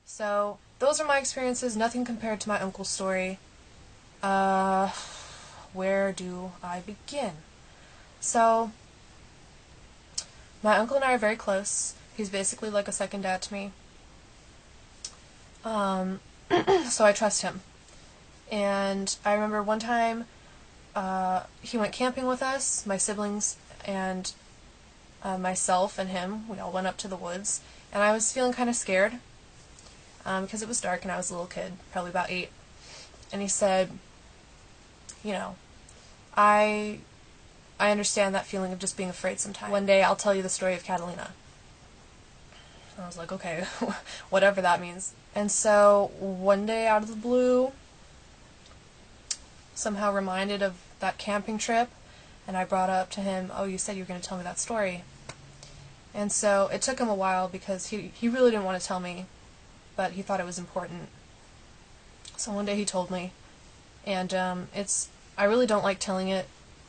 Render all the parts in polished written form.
So, those are my experiences, nothing compared to my uncle's story. Where do I begin? So, my uncle and I are very close. He's basically like a second dad to me. Um, so I trust him. And I remember one time, he went camping with us, my siblings, and myself and him. We all went up to the woods, and I was feeling kind of scared, because it was dark and I was a little kid, probably about 8. And he said, you know, I understand that feeling of just being afraid sometimes. One day I'll tell you the story of Catalina. And I was like, okay, whatever that means. And so one day out of the blue, somehow reminded of that camping trip, and I brought up to him, oh, you said you were going to tell me that story. And so it took him a while because he really didn't want to tell me, but he thought it was important. So one day he told me, and I really don't like telling it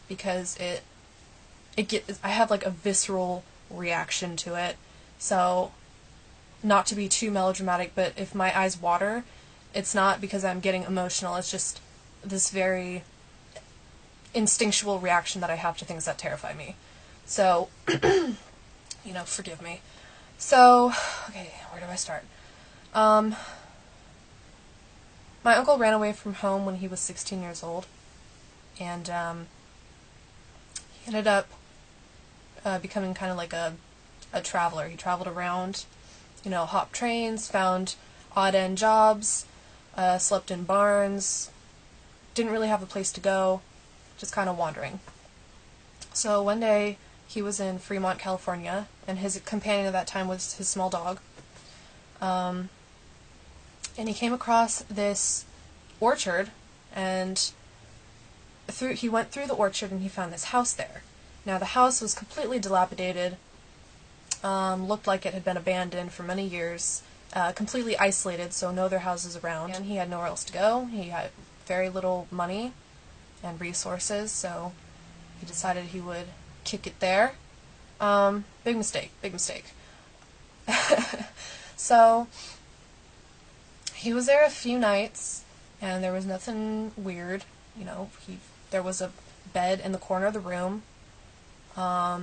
because I have like a visceral reaction to it. So, not to be too melodramatic, but if my eyes water, it's not because I'm getting emotional, it's just this very instinctual reaction that I have to things that terrify me. So, forgive me. So, okay, where do I start? My uncle ran away from home when he was 16 years old, and he ended up becoming kind of like a traveler. He traveled around, hopped trains, found odd-end jobs, slept in barns, didn't really have a place to go, just kind of wandering. So one day, he was in Fremont, California, and his companion at that time was his small dog. And he came across this orchard, and he went through the orchard and he found this house there. Now the house was completely dilapidated, looked like it had been abandoned for many years, completely isolated, so no other houses around, and he had nowhere else to go. He had very little money and resources, so he decided he would kick it there. Big mistake. So, he was there a few nights, and there was nothing weird. There was a bed in the corner of the room, I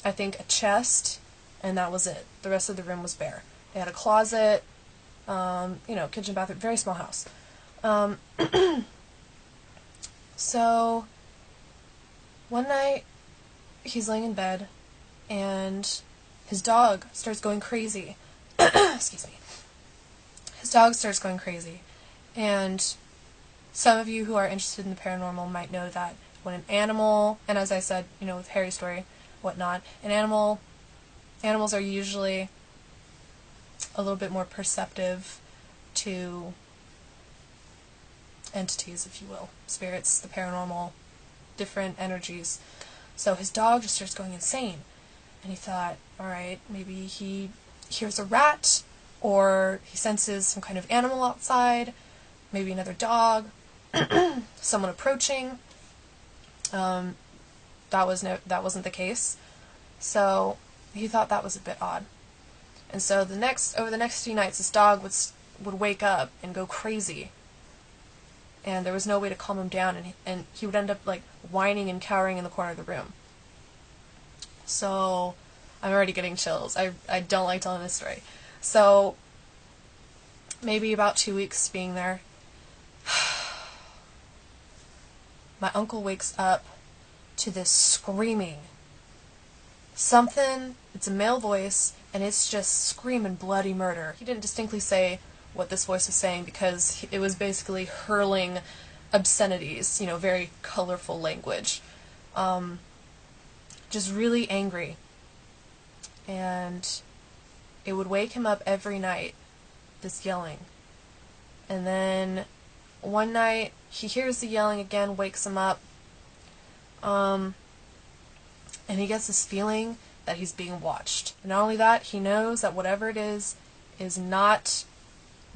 think a chest, and that was it. The rest of the room was bare. They had a closet, kitchen, bathroom, very small house. So, one night, he's laying in bed, and his dog starts going crazy. Excuse me. His dog starts going crazy, and some of you who are interested in the paranormal might know that when an animal, and as I said, with Harry's story, whatnot, animals are usually a little bit more perceptive to entities, if you will, spirits, the paranormal, different energies. So his dog just starts going insane, and he thought, alright, maybe he hears a rat, or he senses some kind of animal outside, maybe another dog, someone approaching. That wasn't the case. So he thought that was a bit odd. And so over the next few nights, this dog would wake up and go crazy. And there was no way to calm him down, and he would end up like whining and cowering in the corner of the room. So I'm already getting chills. I don't like telling this story. So maybe about 2 weeks being there, my uncle wakes up to this screaming. It's a male voice, and it's just screaming bloody murder. He didn't distinctly say what this voice was saying because it was basically hurling obscenities, very colorful language. Just really angry. And it would wake him up every night, this yelling. And then one night, he hears the yelling again, wakes him up, and he gets this feeling that he's being watched. And not only that, he knows that whatever it is not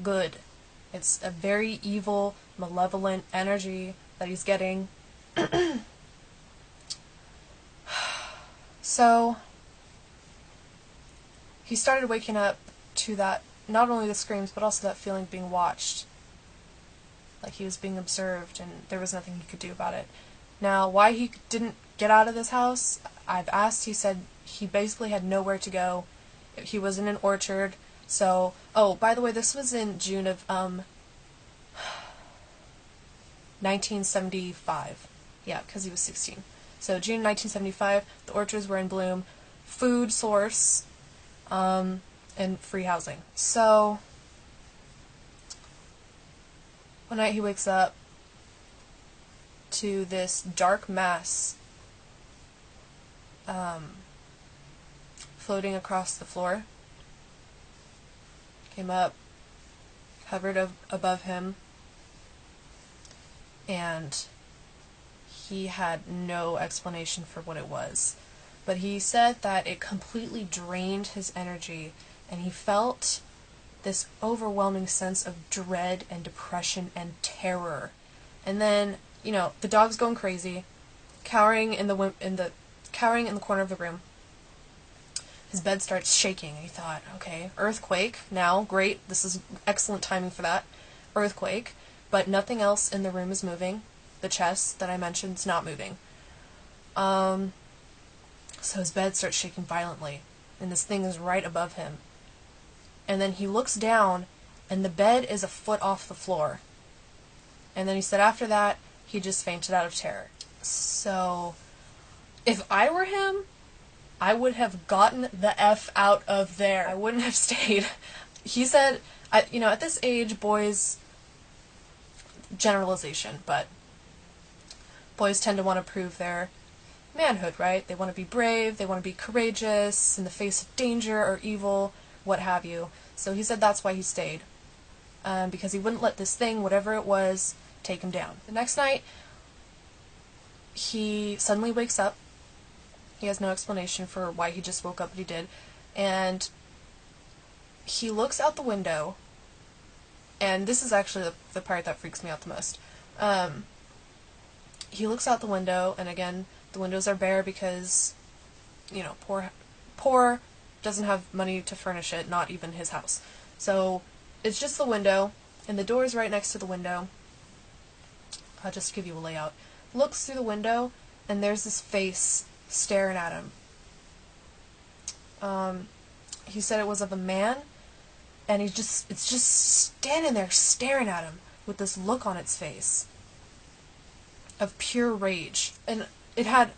good. It's a very evil, malevolent energy that he's getting. So, he started waking up to that not only the screams, but also that feeling of being watched. Like he was being observed, and there was nothing he could do about it. Now, why he didn't get out of this house, I've asked. He said he basically had nowhere to go. He was in an orchard. So, oh, by the way, this was in June of 1975. Yeah, because he was 16. So June 1975, the orchards were in bloom, food source, and free housing. So one night he wakes up to this dark mass floating across the floor. Came up, hovered above him, and he had no explanation for what it was. But he said that it completely drained his energy, and he felt this overwhelming sense of dread and depression and terror. And then, the dog's going crazy, cowering in the corner of the room. His bed starts shaking, and he thought, okay, earthquake, now, great, this is excellent timing for that. Earthquake, but nothing else in the room is moving. The chest that I mentioned is not moving. So his bed starts shaking violently, and this thing is right above him. And then he looks down, and the bed is a foot off the floor. And then he said after that, he just fainted out of terror. So, if I were him, I would have gotten the F out of there. I wouldn't have stayed. He said, at this age, boys, generalization, but boys tend to want to prove their manhood, right? They want to be brave, they want to be courageous in the face of danger or evil, what have you. So he said that's why he stayed. Because he wouldn't let this thing, whatever it was, take him down. The next night, he suddenly wakes up. He has no explanation for why he just woke up, but he did. And he looks out the window, and this is actually the part that freaks me out the most. He looks out the window, and again, the windows are bare because, poor doesn't have money to furnish it, not even his house. So, it's just the window, and the door is right next to the window. Just to give you a layout. Looks through the window, and there's this face staring at him. He said it was of a man, and it's just standing there staring at him with this look on its face of pure rage. And it had,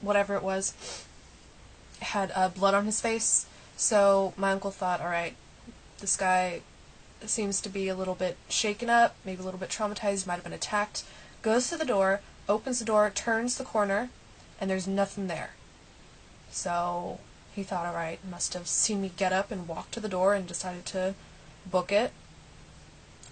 whatever it was, had blood on his face. So my uncle thought, alright, this guy seems to be a little bit shaken up, maybe a little bit traumatized, might have been attacked. Goes to the door, opens the door, turns the corner, and there's nothing there. So he thought, alright, must have seen me get up and walk to the door and decided to book it.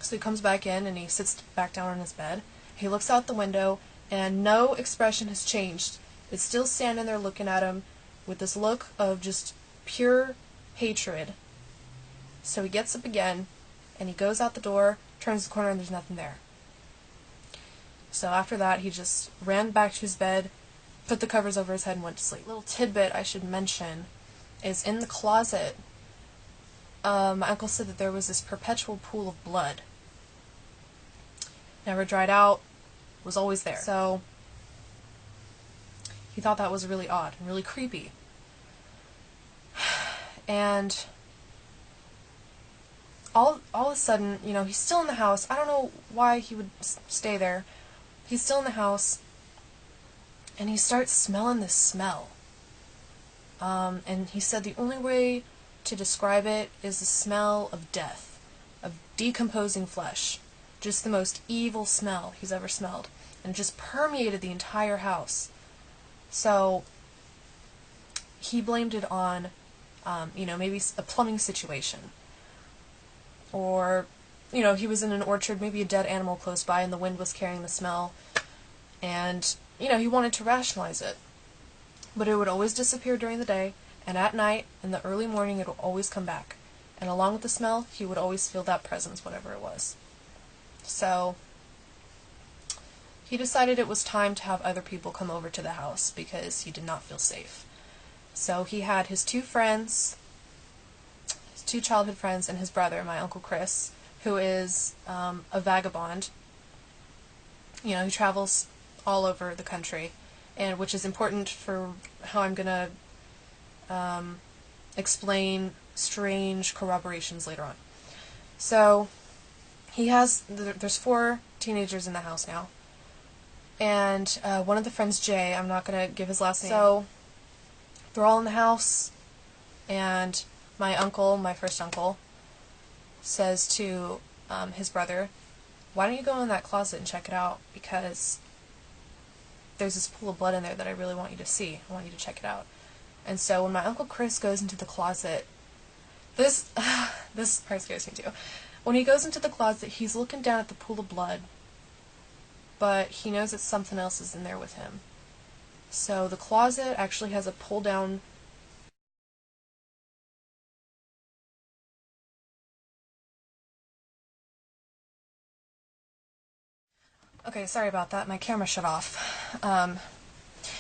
So he comes back in and he sits back down on his bed. He looks out the window, and no expression has changed. It's still standing there looking at him with this look of just pure hatred. So he gets up again, and he goes out the door, turns the corner, and there's nothing there. So after that, he just ran back to his bed, put the covers over his head, and went to sleep. Little tidbit I should mention is in the closet, my uncle said that there was this perpetual pool of blood. Never dried out, was always there. So he thought that was really odd and really creepy. And all of a sudden, he's still in the house. I don't know why he would stay there. He's still in the house, and he starts smelling this smell. And he said the only way to describe it is the smell of death, of decomposing flesh. Just the most evil smell he's ever smelled. And it just permeated the entire house. So he blamed it on, maybe a plumbing situation. Or, he was in an orchard, maybe a dead animal close by, and the wind was carrying the smell. And, he wanted to rationalize it. But it would always disappear during the day, and at night, in the early morning, it would always come back. And along with the smell, he would always feel that presence, whatever it was. So he decided it was time to have other people come over to the house because he did not feel safe. So he had his two friends 2 childhood friends and his brother, my Uncle Chris, who is a vagabond. You know, he travels all over the country, and which is important for how I'm going to explain strange corroborations later on. So, there's 4 teenagers in the house now, and one of the friends, Jay, I'm not going to give his last name. So, they're all in the house, and my uncle, my first uncle, says to his brother, "Why don't you go in that closet and check it out, because there's this pool of blood in there that I really want you to see. I want you to check it out." And so when my Uncle Chris goes into the closet, this part scares me too. When he goes into the closet, he's looking down at the pool of blood, but he knows that something else is in there with him. So the closet actually has a pull-down Okay, sorry about that. My camera shut off.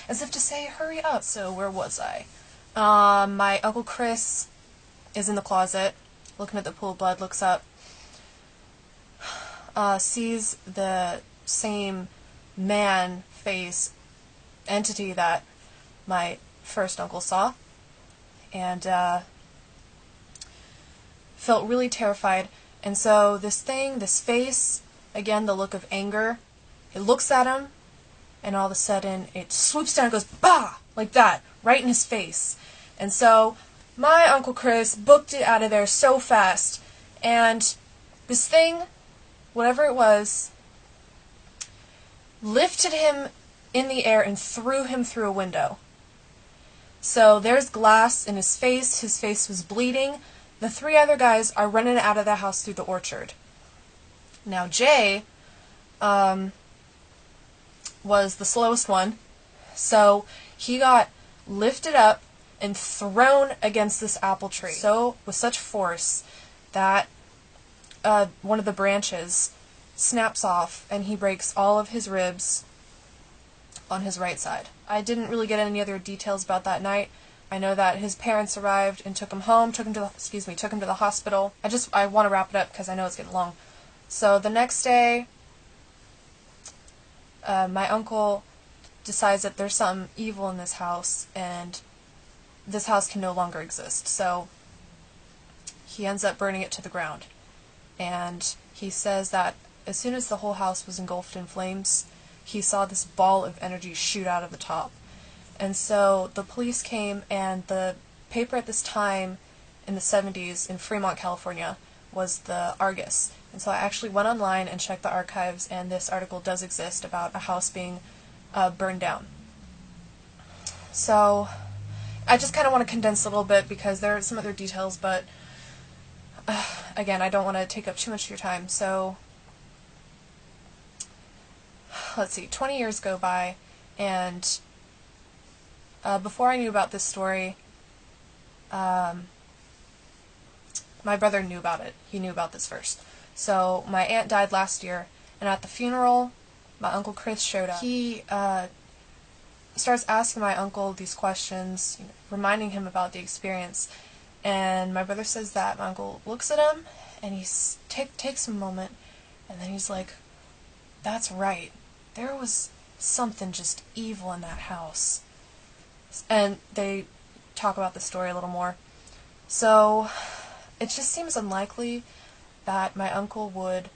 As if to say, hurry up. So where was I? My Uncle Chris is in the closet, looking at the pool of blood, looks up, sees the same man face entity that my first uncle saw, and felt really terrified. And so this face, again, the look of anger, it looks at him, and all of a sudden it swoops down and goes, bah! Like that, right in his face. And so my Uncle Chris booked it out of there so fast, and this thing, whatever it was, lifted him in the air and threw him through a window. So there's glass in his face was bleeding. The 3 other guys are running out of the house through the orchard. Now Jay was the slowest one, so he got lifted up and thrown against this apple tree, so with such force that one of the branches snaps off and he breaks all of his ribs on his right side. I didn't really get any other details about that night. I know that his parents arrived and took him home, took him to the hospital. I want to wrap it up because I know it's getting long. So the next day, my uncle decides that there's some evil in this house, and this house can no longer exist. So he ends up burning it to the ground. And he says that as soon as the whole house was engulfed in flames, he saw this ball of energy shoot out of the top. And so the police came, and the paper at this time in the 70s in Fremont, California, was the Argus. And so I actually went online and checked the archives, and this article does exist about a house being burned down. So I just kind of want to condense a little bit because there are some other details, but again, I don't want to take up too much of your time. So let's see, 20 years go by, and before I knew about this story, my brother knew about it. He knew about this first. So my aunt died last year, and at the funeral, my Uncle Chris showed up. He starts asking my uncle these questions, reminding him about the experience, and my brother says that my uncle looks at him, and he takes a moment, and then he's like, "That's right. There was something just evil in that house." And they talk about the story a little more. So it just seems unlikely that my uncle would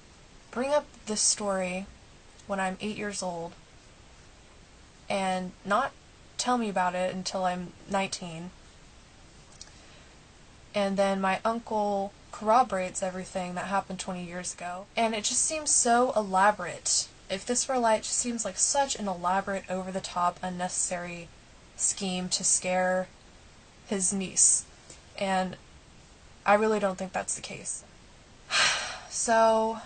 bring up this story when I'm 8 years old and not tell me about it until I'm 19. And then my uncle corroborates everything that happened 20 years ago. And it just seems so elaborate. If this were light, it just seems like such an elaborate, over-the-top, unnecessary scheme to scare his niece. And I really don't think that's the case. So,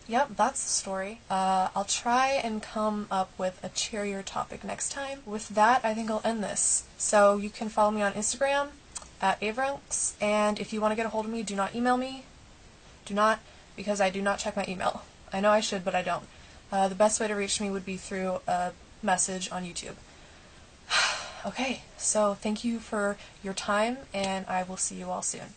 yep, that's the story. I'll try and come up with a cheerier topic next time. With that, I think I'll end this. So you can follow me on Instagram at Avrunks, and if you want to get a hold of me, do not email me. Do not, because I do not check my email. I know I should, but I don't. The best way to reach me would be through a message on YouTube. Okay, so thank you for your time, and I will see you all soon.